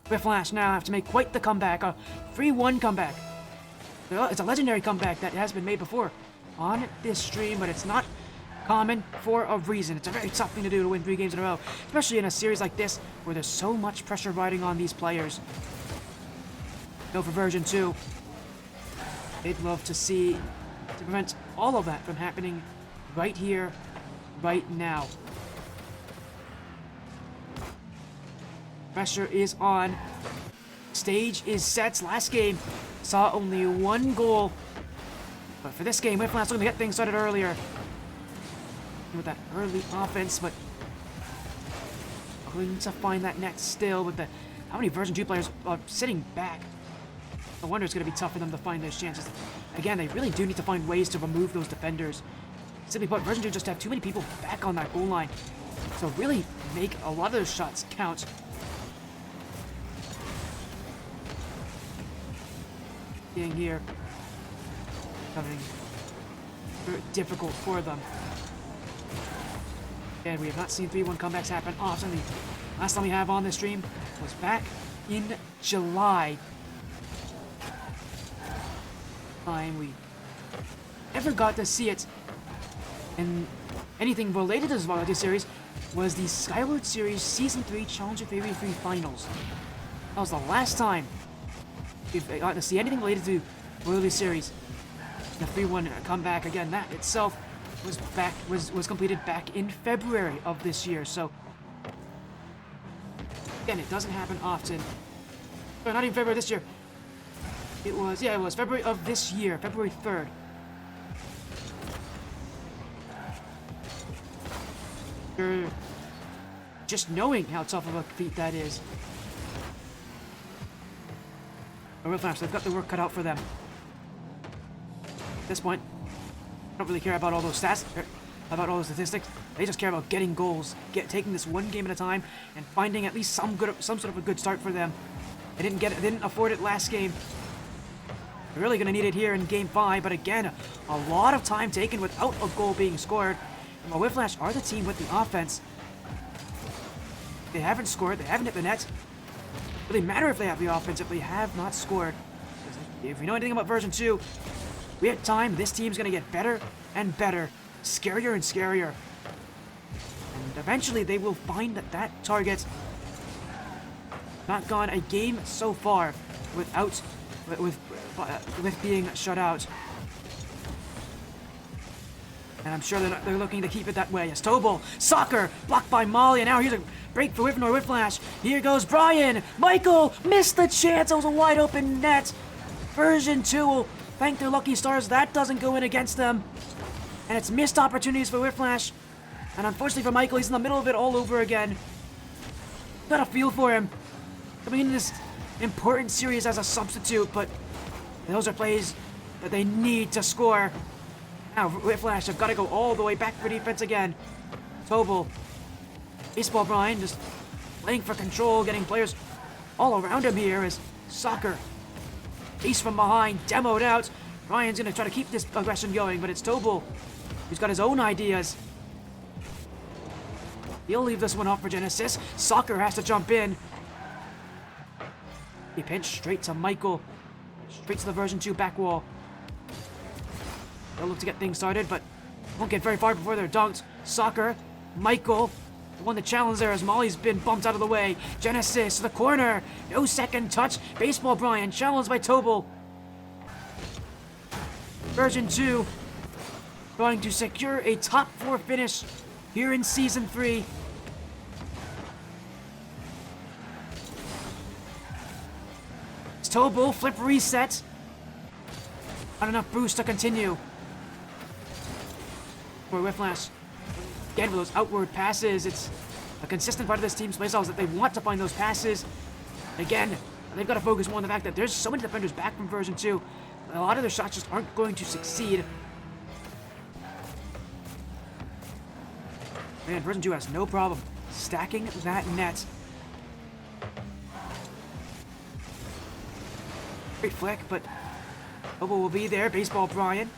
Wyfflash now have to make quite the comeback, a 3-1 comeback. It's a legendary comeback that has been made before on this stream, but it's not common for a reason. It's a very tough thing to do to win 3 games in a row, especially in a series like this where there's so much pressure riding on these players. Go for version 2. They'd love to see, to prevent all of that from happening right here, right now. Pressure is on. Stage is set. Last game saw only 1 goal. But for this game, Wyfflash looking to get things started earlier. With that early offense, but going to find that net still with the how many version 2 players are sitting back. I wonder it's going to be tough for them to find those chances. Again, they really do need to find ways to remove those defenders. Simply put, version 2 just have too many people back on that goal line. So really make a lot of those shots count. Being here, becoming very difficult for them. And we have not seen 3-1 comebacks happen often. The last time we have on this stream was back in July. Time we ever got to see it, and anything related to this Variety Series was the Skyward Series Season 3 Challenger Theory 3 Finals. That was the last time we've gotten to see anything related to Royalty Series. The 3-1 comeback, again, that itself was completed back in February of this year, so again, it doesn't happen often. Or not even February this year. It was February of this year, February 3rd. Just knowing how tough of a feat that is. Wyfflash, they've got the work cut out for them. At this point, I don't really care about all those stats, about all those statistics. They just care about getting goals, taking this one game at a time, and finding at least some sort of a good start for them. They didn't afford it last game. They're really gonna need it here in Game 5, but again, a lot of time taken without a goal being scored. And while Wyfflash are the team with the offense, they haven't scored, they haven't hit the net. It doesn't really matter if they have the offense if they have not scored. If we know anything about version 2, we have time. This team's gonna get better and better, scarier and scarier. And eventually they will find that target. Not gone a game so far with being shut out. And I'm sure they're looking to keep it that way. As Tobel, soccer, blocked by Molly, and now here's a break for Wyffindor Wyfflash. Here goes Brian. Michael missed the chance. It was a wide open net. Version 2 will thank their lucky stars. That doesn't go in against them. And it's missed opportunities for Wyfflash. And unfortunately for Michael, he's in the middle of it all over again. Got a feel for him. Coming into this important series as a substitute, but those are plays that they need to score. Now, Wyfflash have got to go all the way back for defense again. Tobel. Baseball Brian just playing for control, getting players all around him here as soccer. Ace from behind, demoed out. Brian's going to try to keep this aggression going, but it's Tobel who's got his own ideas. He'll leave this one off for Genesis. Soccer has to jump in. He pinched straight to Michael. Straight to the version 2 back wall. They'll look to get things started, but won't get very far before they're dunked. Soccer. Michael. The one to challenge there as Molly's been bumped out of the way. Genesis to the corner. No second touch. Baseball Brian challenged by Tobel. Version 2 trying to secure a top 4 finish here in Season 3. Tobel, flip reset. Not enough boost to continue. For Wyfflash. Again, with those outward passes, it's a consistent part of this team's playstyles that they want to find those passes. Again, they've got to focus more on the fact that there's so many defenders back from version 2. A lot of their shots just aren't going to succeed. Man, version 2 has no problem stacking that net. Great flick, but Tobel will be there. Baseball Brian.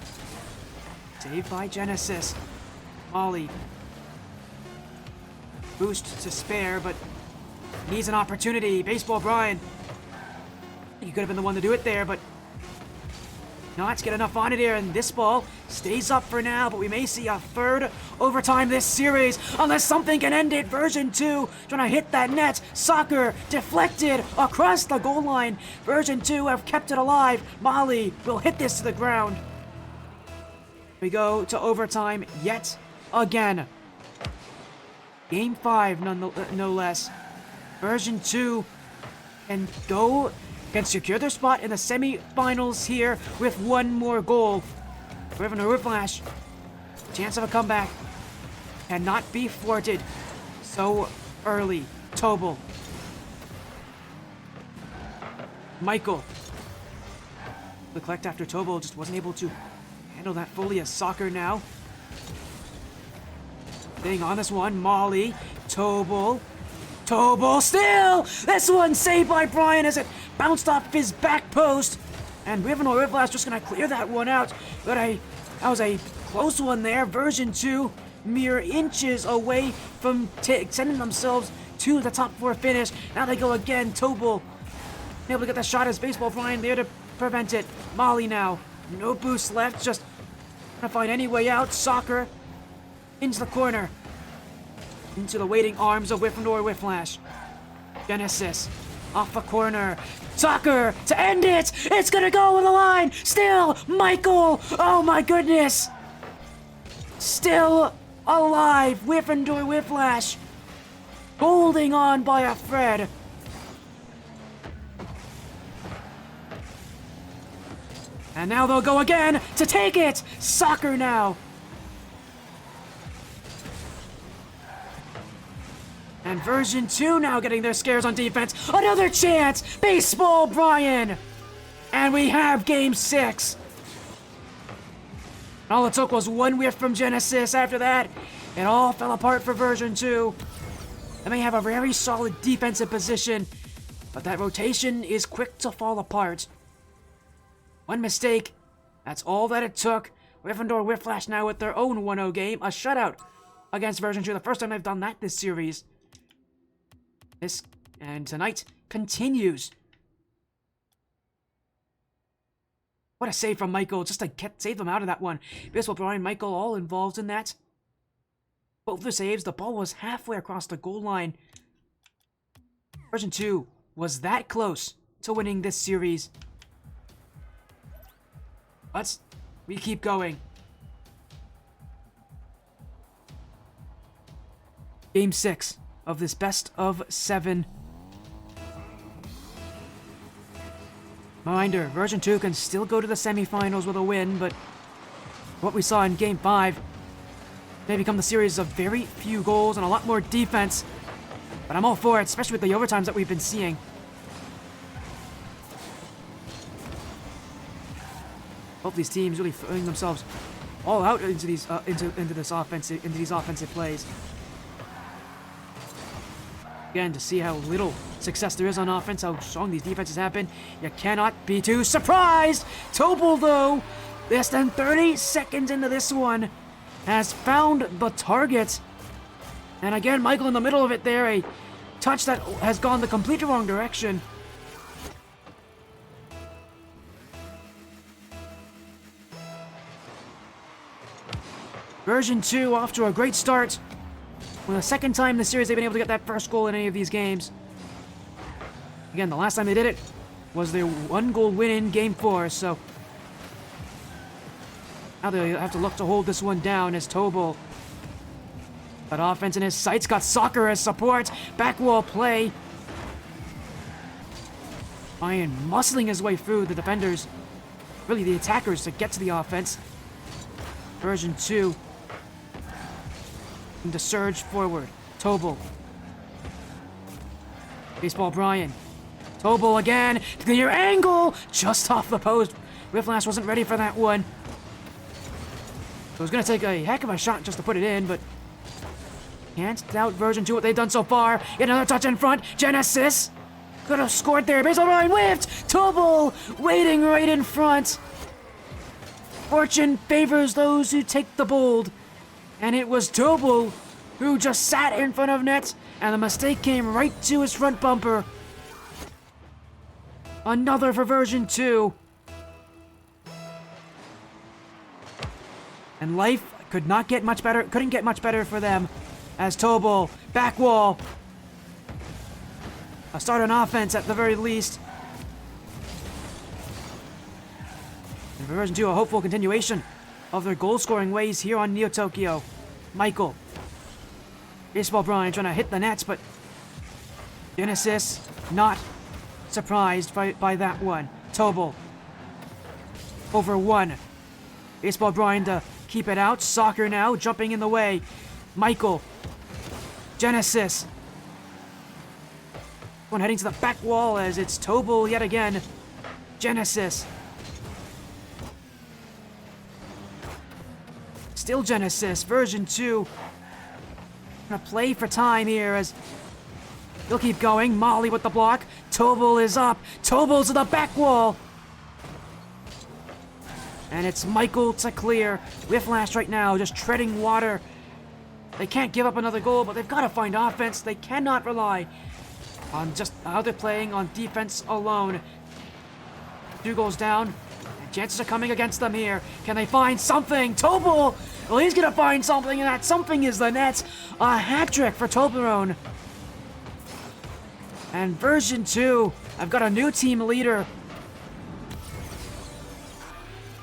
Saved by Genesis. Molly. Boost to spare, but needs an opportunity. Baseball Brian. He could have been the one to do it there, but not get enough on it here, and this ball stays up for now, but we may see a third overtime this series, unless something can end it. Version 2 trying to hit that net. Soccer deflected across the goal line. Version 2 have kept it alive. Molly will hit this to the ground. We go to overtime yet again. Game 5, no less. Version 2 can secure their spot in the semi-finals here with one more goal. Wyffindor Wyfflash, chance of a comeback cannot be thwarted so early. Tobel. Michael. The collect after Tobel just wasn't able to handle that fully as soccer now. Staying on this one, Molly. Tobel. Tobel still! This one saved by Brian as it bounced off his back post. And Wyffindor Wyfflash just gonna clear that one out. But that was a close one there. Version 2, mere inches away from sending themselves to the top 4 finish. Now they go again. Tobel able to get that shot as Baseball Brian there to prevent it. Molly now. No boost left, just trying to find any way out. Soccer into the corner. Into the waiting arms of Wyffindor Wyfflash. Genesis off the corner. Soccer to end it. It's gonna go over the line. Still Michael. Oh my goodness. Still alive. Wyffindor Wyfflash holding on by a thread. And now they'll go again to take it. Soccer now. And version 2 now getting their scares on defense. Another chance! Baseball Brian! And we have game 6. All it took was one whiff from Genesis. After that, It all fell apart for version 2. They may have a very solid defensive position, but that rotation is quick to fall apart. One mistake, that's all that it took. Wyffindor Wyfflash now with their own 1-0 game, a shutout against version 2. The first time they've done that this series. And tonight continues. What a save from Michael, just to save them out of that one. Baseball Brian, Michael, all involved in that. Both the saves, the ball was halfway across the goal line. Version 2 was that close to winning this series. But we keep going. Game 6 of this best of 7. Reminder, version 2 can still go to the semifinals with a win, but what we saw in Game 5 may become the series of very few goals and a lot more defense. But I'm all for it, especially with the overtimes that we've been seeing. Both these teams really throwing themselves all out into these offensive plays. Again, to see how little success there is on offense, how strong these defenses have been, you cannot be too surprised. Tobel, though, less than 30 seconds into this one, has found the target. And again, Michael in the middle of it there, a touch that has gone the completely wrong direction. Version 2 off to a great start. For the second time in the series they've been able to get that first goal in any of these games. Again, the last time they did it was their 1-goal win in Game 4, so now they have to look to hold this one down as Tobel. But offense in his sights, got Soccer as support. Back wall play. Ryan muscling his way through the defenders, really the attackers, to get to the offense. Version 2 to surge forward. Tobel. Baseball Brian. Tobel again. Clear angle. Just off the post. Wyfflash wasn't ready for that one. So it was going to take a heck of a shot just to put it in, but can't doubt version 2 what they've done so far. Yet another touch in front. Genesis. Could have scored there. Baseball Brian whiffed. Tobel waiting right in front. Fortune favors those who take the bold. And it was Tobel who just sat in front of net, and the mistake came right to his front bumper. Another for version 2. And life couldn't get much better for them, as Tobel, back wall. A start on offense at the very least. And for version 2, a hopeful continuation of their goal-scoring ways here on Neo Tokyo. Michael. Baseball Brian trying to hit the nets, but Genesis not surprised by that one. Tobel. Over 1. Baseball Brian to keep it out. Soccer now jumping in the way. Michael. Genesis. One heading to the back wall as it's Tobel yet again. Genesis. Still Genesis, version 2. Gonna play for time here as he'll keep going. Molly with the block. Tobel is up. Tobel's to the back wall. And it's Michael to clear. Wyfflash right now just treading water. They can't give up another goal, but they've got to find offense. They cannot rely on just how they're playing on defense alone. 2 goals down. Chances are coming against them here. Can they find something? Tobel! Well, he's going to find something, and that something is the net. A hat-trick for Toblerone. And version 2, I've got a new team leader.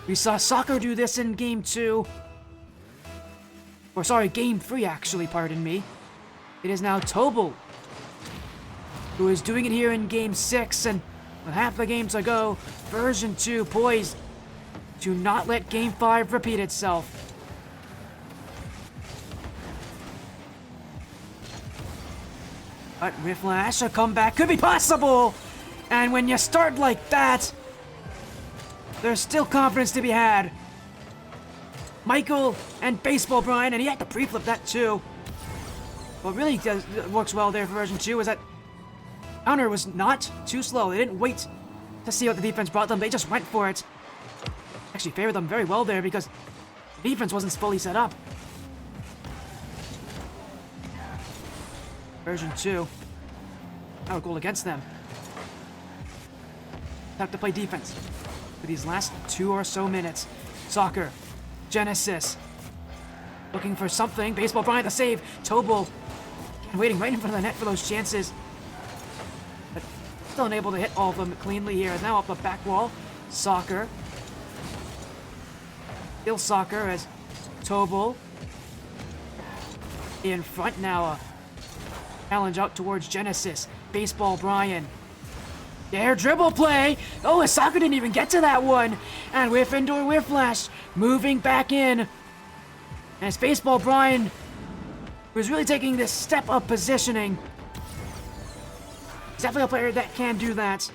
We saw Soccer do this in Game 2. Or sorry, Game 3 actually, pardon me. It is now Tobel who is doing it here in Game 6, and with half the game to go, version 2 poised to not let Game 5 repeat itself. But Wyfflash, a comeback could be possible! And when you start like that, there's still confidence to be had. Michael and Baseball Brian, and he had to pre-flip that too. What really works well there for version 2 is that counter was not too slow. They didn't wait to see what the defense brought them. They just went for it. Actually favored them very well there because the defense wasn't fully set up. Version 2. Now a goal against them. Have to play defense for these last 2 or so minutes. Soccer. Genesis. Looking for something. Baseball Brian the save. Tobel waiting right in front of the net for those chances. But still unable to hit all of them cleanly here. Now up the back wall. Soccer. Still Soccer as Tobel in front now. A challenge out towards Genesis. Baseball Brian. Air dribble play. Oh, Soccer didn't even get to that one. And Wyffindor Wyfflash moving back in. And it's Baseball Brian who's really taking this step up positioning. He's definitely a player that can do that.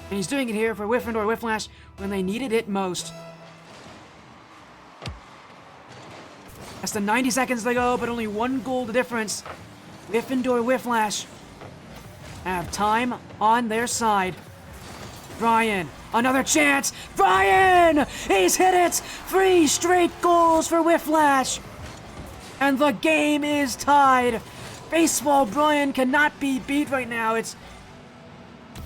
And he's doing it here for Wyffindor Wyfflash when they needed it most. Less than 90 seconds to go, but only 1 goal to difference. Wyffindor Wyfflash have time on their side. Brian, another chance. Brian! He's hit it! 3 straight goals for Wyfflash. And the game is tied. Baseball Brian cannot be beat right now. It's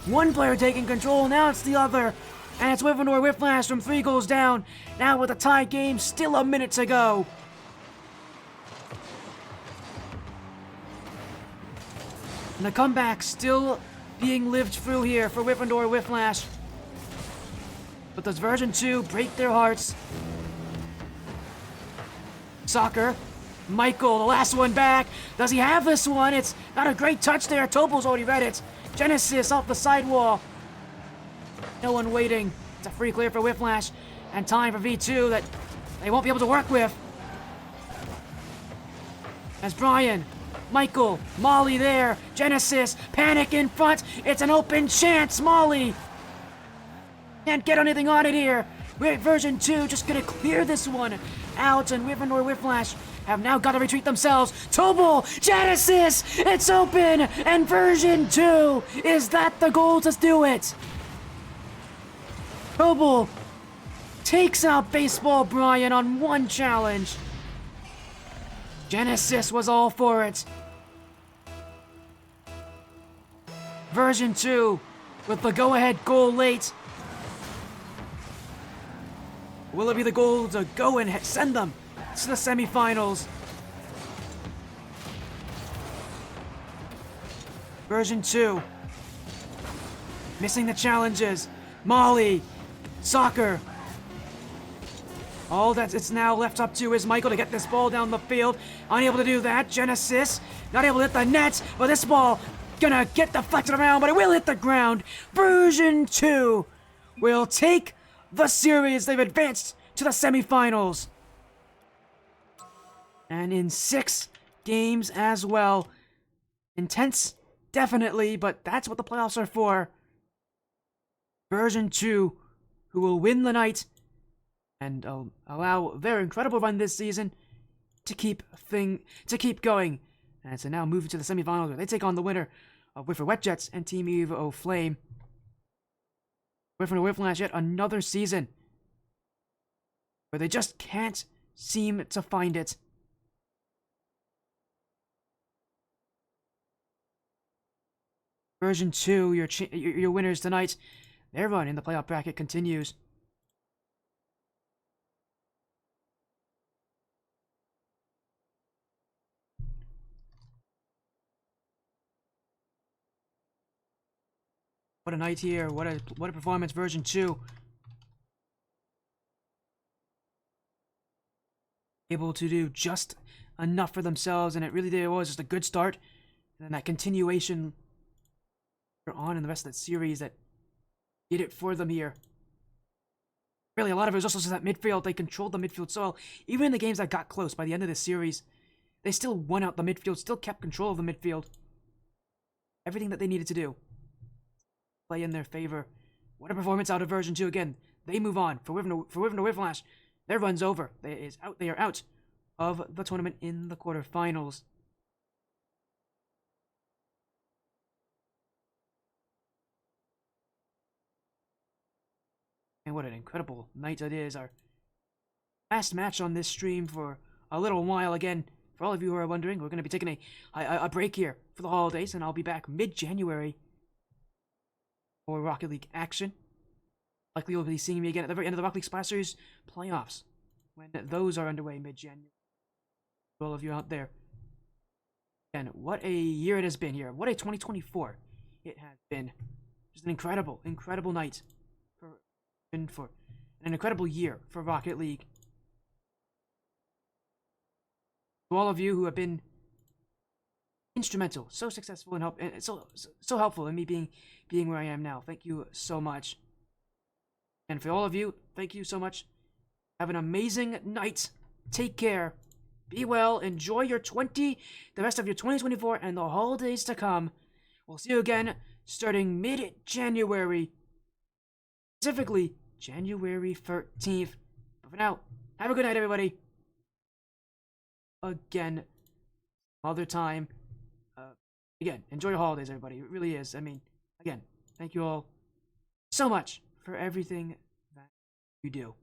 one player taking control, now it's the other. And it's Wyffindor Wyfflash from 3 goals down. Now with a tie game, still a minute to go. And the comeback still being lived through here for Wyffindor Wyfflash. But does version 2 break their hearts? Soccer. Michael, the last one back. Does he have this one? It's not a great touch there. Topol's already read it. Genesis off the sidewall. No one waiting. It's a free clear for Wyfflash. And time for V2 that they won't be able to work with. As Brian, Michael, Molly there. Genesis, panic in front. It's an open chance. Molly can't get anything on it here. Version 2 just gonna clear this one out, and Wyffindor Wyfflash have now got to retreat themselves. Tobel, Genesis, it's open, and version 2, is that the goal to do it? Tobel takes out Baseball Brian on 1 challenge. Genesis was all for it. Version 2 with the go-ahead goal late. Will it be the goal to go and send them to the semifinals? Version 2. Missing the challenges. Molly. Soccer. All that it's now left up to is Michael to get this ball down the field. Unable to do that. Genesis. Not able to hit the net. But this ball gonna get deflected around, but it will hit the ground. Version 2 will take the series. They've advanced to the semifinals. And in 6 games as well. Intense, definitely, but that's what the playoffs are for. Version 2, who will win the night and allow their incredible run this season to keep going. And so now moving to the semifinals where they take on the winner of Wyffindor Wet Jets and Team Evo Flame. Wyffindor Wyfflash yet another season where they just can't seem to find it. Version 2, your winners tonight. Their run in the playoff bracket continues. What a night here. What a performance, version 2. Able to do just enough for themselves, and it really was just a good start. And then that continuation on in the rest of that series that did it for them here. Really, a lot of it was also just that midfield. They controlled the midfield so well. Even in the games that got close by the end of this series, they still won out the midfield, still kept control of the midfield. Everything that they needed to do. Play in their favor. What a performance out of version 2 again. They move on for Wyffindor Wyfflash. their run's over. They are out of the tournament in the quarterfinals. And what an incredible night it is. Our last match on this stream for a little while. Again, for all of you who are wondering, we're going to be taking a break here for the holidays, and I'll be back mid-January for Rocket League action. Likely you'll be seeing me again at the very end of the Rocket League Splash Series playoffs, when those are underway mid-January. For all of you out there. And what a year it has been here. What a 2024 it has been. Just an incredible, incredible night for an incredible year for Rocket League. To all of you who have been instrumental, so successful and so helpful in me being where I am now. Thank you so much. And for all of you, thank you so much. Have an amazing night. Take care. Be well. Enjoy the rest of your 2024 and the holidays to come. We'll see you again starting mid-January. Specifically, January 13th. But for now, have a good night, everybody. Again, other time. Again, enjoy your holidays, everybody. It really is. I mean, again, thank you all so much for everything that you do.